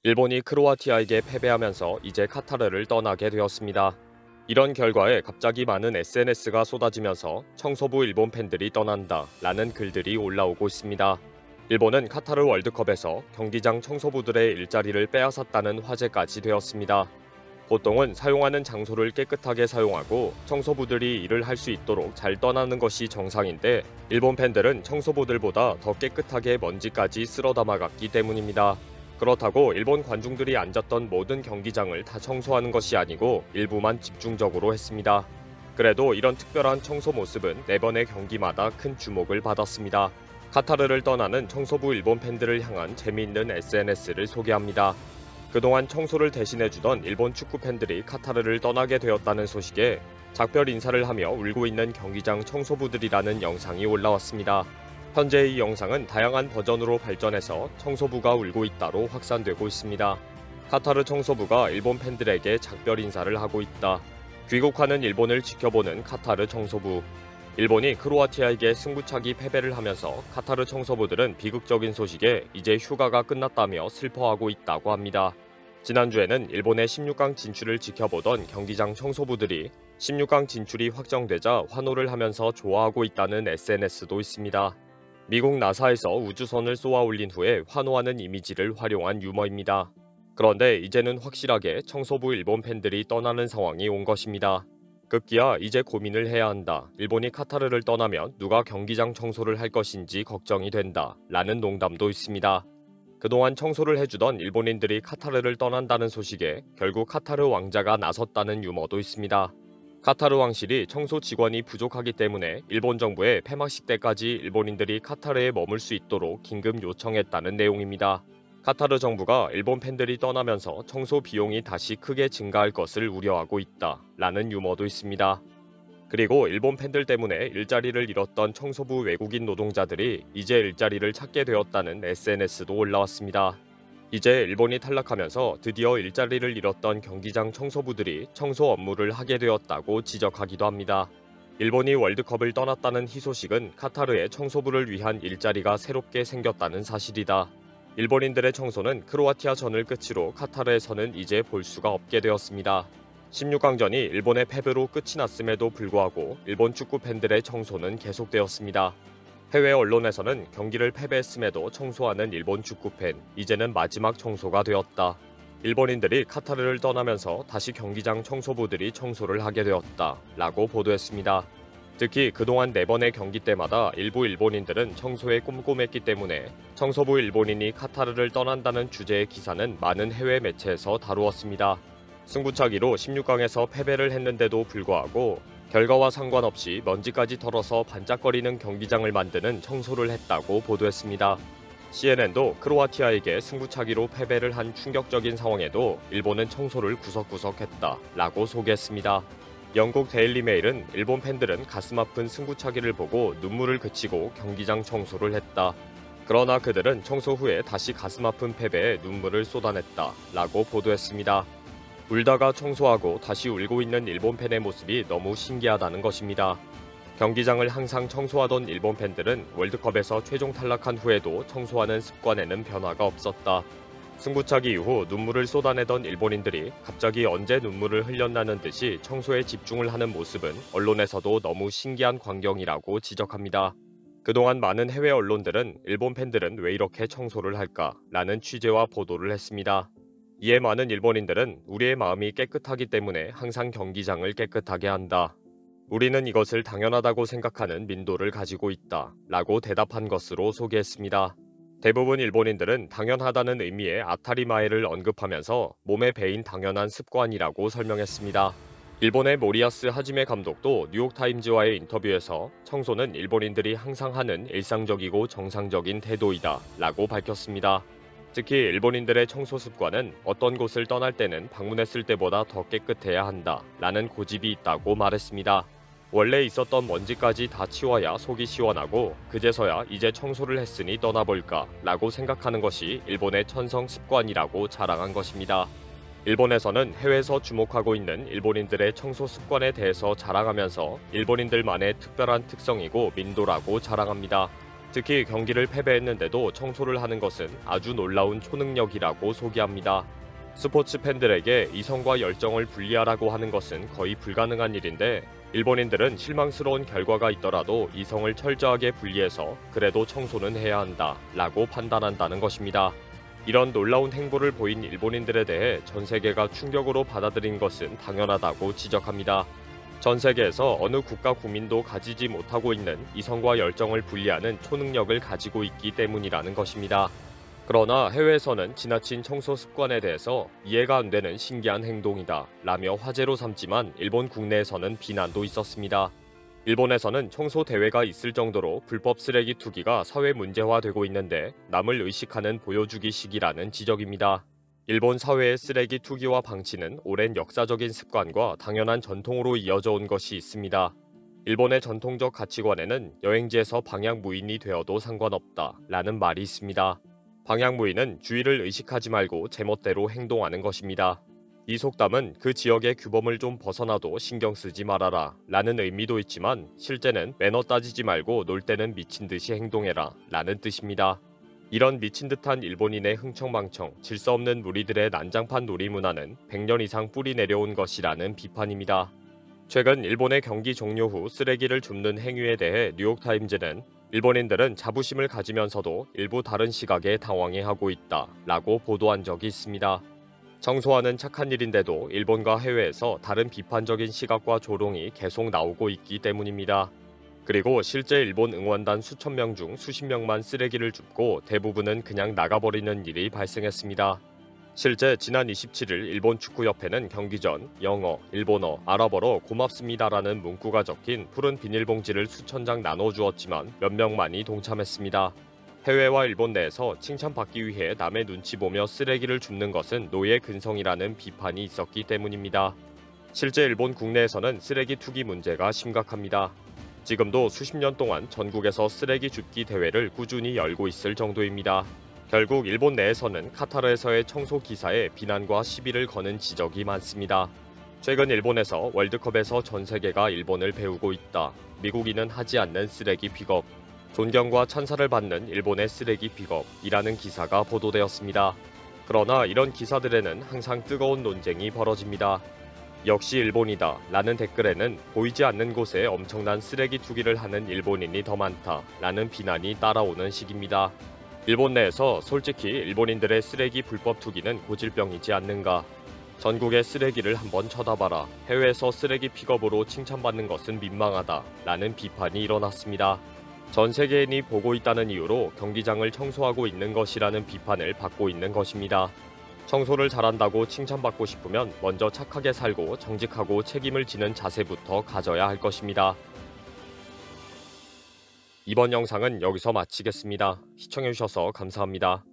일본이 크로아티아에게 패배하면서 이제 카타르를 떠나게 되었습니다. 이런 결과에 갑자기 많은 SNS가 쏟아지면서 청소부 일본 팬들이 떠난다 라는 글들이 올라오고 있습니다. 일본은 카타르 월드컵에서 경기장 청소부들의 일자리를 빼앗았다는 화제까지 되었습니다. 보통은 사용하는 장소를 깨끗하게 사용하고 청소부들이 일을 할 수 있도록 잘 떠나는 것이 정상인데 일본 팬들은 청소부들보다 더 깨끗하게 먼지까지 쓸어 담아갔기 때문입니다. 그렇다고 일본 관중들이 앉았던 모든 경기장을 다 청소하는 것이 아니고 일부만 집중적으로 했습니다. 그래도 이런 특별한 청소 모습은 매번의 경기마다 큰 주목을 받았습니다. 카타르를 떠나는 청소부 일본 팬들을 향한 재미있는 SNS를 소개합니다. 그동안 청소를 대신해주던 일본 축구 팬들이 카타르를 떠나게 되었다는 소식에 작별 인사를 하며 울고 있는 경기장 청소부들이라는 영상이 올라왔습니다. 현재 이 영상은 다양한 버전으로 발전해서 청소부가 울고 있다로 확산되고 있습니다. 카타르 청소부가 일본 팬들에게 작별 인사를 하고 있다. 귀국하는 일본을 지켜보는 카타르 청소부. 일본이 크로아티아에게 승부차기 패배를 하면서 카타르 청소부들은 비극적인 소식에 이제 휴가가 끝났다며 슬퍼하고 있다고 합니다. 지난주에는 일본의 16강 진출을 지켜보던 경기장 청소부들이 16강 진출이 확정되자 환호를 하면서 좋아하고 있다는 SNS도 있습니다. 미국 나사에서 우주선을 쏘아 올린 후에 환호하는 이미지를 활용한 유머입니다. 그런데 이제는 확실하게 청소부 일본 팬들이 떠나는 상황이 온 것입니다. 급기야 이제 고민을 해야 한다. 일본이 카타르를 떠나면 누가 경기장 청소를 할 것인지 걱정이 된다. 라는 농담도 있습니다. 그동안 청소를 해주던 일본인들이 카타르를 떠난다는 소식에 결국 카타르 왕자가 나섰다는 유머도 있습니다. 카타르 왕실이 청소 직원이 부족하기 때문에 일본 정부에 폐막식 때까지 일본인들이 카타르에 머물 수 있도록 긴급 요청했다는 내용입니다. 카타르 정부가 일본 팬들이 떠나면서 청소 비용이 다시 크게 증가할 것을 우려하고 있다 라는 유머도 있습니다. 그리고 일본 팬들 때문에 일자리를 잃었던 청소부 외국인 노동자들이 이제 일자리를 찾게 되었다는 SNS도 올라왔습니다. 이제 일본이 탈락하면서 드디어 일자리를 잃었던 경기장 청소부들이 청소 업무를 하게 되었다고 지적하기도 합니다. 일본이 월드컵을 떠났다는 희소식은 카타르의 청소부를 위한 일자리가 새롭게 생겼다는 사실이다. 일본인들의 청소는 크로아티아전을 끝으로 카타르에서는 이제 볼 수가 없게 되었습니다. 16강전이 일본의 패배로 끝이 났음에도 불구하고 일본 축구 팬들의 청소는 계속되었습니다. 해외 언론에서는 경기를 패배했음에도 청소하는 일본 축구팬, 이제는 마지막 청소가 되었다. 일본인들이 카타르를 떠나면서 다시 경기장 청소부들이 청소를 하게 되었다. 라고 보도했습니다. 특히 그동안 4번의 경기 때마다 일부 일본인들은 청소에 꼼꼼했기 때문에 청소부 일본인이 카타르를 떠난다는 주제의 기사는 많은 해외 매체에서 다루었습니다. 승부차기로 16강에서 패배를 했는데도 불구하고 결과와 상관없이 먼지까지 털어서 반짝거리는 경기장을 만드는 청소를 했다고 보도했습니다. CNN도 크로아티아에게 승부차기로 패배를 한 충격적인 상황에도 일본은 청소를 구석구석 했다 라고 소개했습니다. 영국 데일리 메일은 일본 팬들은 가슴 아픈 승부차기를 보고 눈물을 그치고 경기장 청소를 했다. 그러나 그들은 청소 후에 다시 가슴 아픈 패배에 눈물을 쏟아냈다 라고 보도했습니다. 울다가 청소하고 다시 울고 있는 일본 팬의 모습이 너무 신기하다는 것입니다. 경기장을 항상 청소하던 일본 팬들은 월드컵에서 최종 탈락한 후에도 청소하는 습관에는 변화가 없었다. 승부차기 이후 눈물을 쏟아내던 일본인들이 갑자기 언제 눈물을 흘렸나는 듯이 청소에 집중을 하는 모습은 언론에서도 너무 신기한 광경이라고 지적합니다. 그동안 많은 해외 언론들은 일본 팬들은 왜 이렇게 청소를 할까? 라는 취재와 보도를 했습니다. 이에 많은 일본인들은 우리의 마음이 깨끗하기 때문에 항상 경기장을 깨끗하게 한다. 우리는 이것을 당연하다고 생각하는 민도를 가지고 있다. 라고 대답한 것으로 소개했습니다. 대부분 일본인들은 당연하다는 의미의 아타리마에를 언급하면서 몸에 배인 당연한 습관이라고 설명했습니다. 일본의 모리야스 하지메 감독도 뉴욕타임즈와의 인터뷰에서 청소는 일본인들이 항상 하는 일상적이고 정상적인 태도이다. 라고 밝혔습니다. 특히 일본인들의 청소 습관은 어떤 곳을 떠날 때는 방문했을 때보다 더 깨끗해야 한다 라는 고집이 있다고 말했습니다. 원래 있었던 먼지까지 다 치워야 속이 시원하고 그제서야 이제 청소를 했으니 떠나볼까 라고 생각하는 것이 일본의 천성 습관이라고 자랑한 것입니다. 일본에서는 해외에서 주목하고 있는 일본인들의 청소 습관에 대해서 자랑하면서 일본인들만의 특별한 특성이고 민도라고 자랑합니다. 특히 경기를 패배했는데도 청소를 하는 것은 아주 놀라운 초능력이라고 소개합니다. 스포츠 팬들에게 이성과 열정을 분리하라고 하는 것은 거의 불가능한 일인데 일본인들은 실망스러운 결과가 있더라도 이성을 철저하게 분리해서 그래도 청소는 해야 한다 라고 판단한다는 것입니다. 이런 놀라운 행보를 보인 일본인들에 대해 전 세계가 충격으로 받아들인 것은 당연하다고 지적합니다. 전 세계에서 어느 국가 국민도 가지지 못하고 있는 이성과 열정을 분리하는 초능력을 가지고 있기 때문이라는 것입니다. 그러나 해외에서는 지나친 청소 습관에 대해서 이해가 안 되는 신기한 행동이다 라며 화제로 삼지만 일본 국내에서는 비난도 있었습니다. 일본에서는 청소 대회가 있을 정도로 불법 쓰레기 투기가 사회 문제화되고 있는데 남을 의식하는 보여주기식이라는 지적입니다. 일본 사회의 쓰레기 투기와 방치는 오랜 역사적인 습관과 당연한 전통으로 이어져 온 것이 있습니다. 일본의 전통적 가치관에는 여행지에서 방향무인이 되어도 상관없다 라는 말이 있습니다. 방향무인은 주의를 의식하지 말고 제멋대로 행동하는 것입니다. 이 속담은 그 지역의 규범을 좀 벗어나도 신경 쓰지 말아라 라는 의미도 있지만 실제는 매너 따지지 말고 놀 때는 미친 듯이 행동해라 라는 뜻입니다. 이런 미친 듯한 일본인의 흥청망청, 질서 없는 무리들의 난장판 놀이 문화는 100년 이상 뿌리 내려온 것이라는 비판입니다. 최근 일본의 경기 종료 후 쓰레기를 줍는 행위에 대해 뉴욕타임즈는 일본인들은 자부심을 가지면서도 일부 다른 시각에 당황해하고 있다 라고 보도한 적이 있습니다. 청소하는 착한 일인데도 일본과 해외에서 다른 비판적인 시각과 조롱이 계속 나오고 있기 때문입니다. 그리고 실제 일본 응원단 수천 명 중 수십 명만 쓰레기를 줍고 대부분은 그냥 나가버리는 일이 발생했습니다. 실제 지난 27일 일본 축구협회는 경기 전 영어, 일본어, 아랍어로 고맙습니다라는 문구가 적힌 푸른 비닐봉지를 수천 장 나눠주었지만 몇 명만이 동참했습니다. 해외와 일본 내에서 칭찬받기 위해 남의 눈치 보며 쓰레기를 줍는 것은 노예 근성이라는 비판이 있었기 때문입니다. 실제 일본 국내에서는 쓰레기 투기 문제가 심각합니다. 지금도 수십 년 동안 전국에서 쓰레기 줍기 대회를 꾸준히 열고 있을 정도입니다. 결국 일본 내에서는 카타르에서의 청소 기사에 비난과 시비를 거는 지적이 많습니다. 최근 일본에서 월드컵에서 전 세계가 일본을 배우고 있다. 미국인은 하지 않는 쓰레기 픽업. 존경과 찬사를 받는 일본의 쓰레기 픽업이라는 기사가 보도되었습니다. 그러나 이런 기사들에는 항상 뜨거운 논쟁이 벌어집니다. 역시 일본이다 라는 댓글에는 보이지 않는 곳에 엄청난 쓰레기 투기를 하는 일본인이 더 많다 라는 비난이 따라오는 식입니다. 일본 내에서 솔직히 일본인들의 쓰레기 불법 투기는 고질병이지 않는가? 전국의 쓰레기를 한번 쳐다봐라. 해외에서 쓰레기 픽업으로 칭찬받는 것은 민망하다 라는 비판이 일어났습니다. 전 세계인이 보고 있다는 이유로 경기장을 청소하고 있는 것이라는 비판을 받고 있는 것입니다. 청소를 잘한다고 칭찬받고 싶으면 먼저 착하게 살고 정직하고 책임을 지는 자세부터 가져야 할 것입니다. 이번 영상은 여기서 마치겠습니다. 시청해주셔서 감사합니다.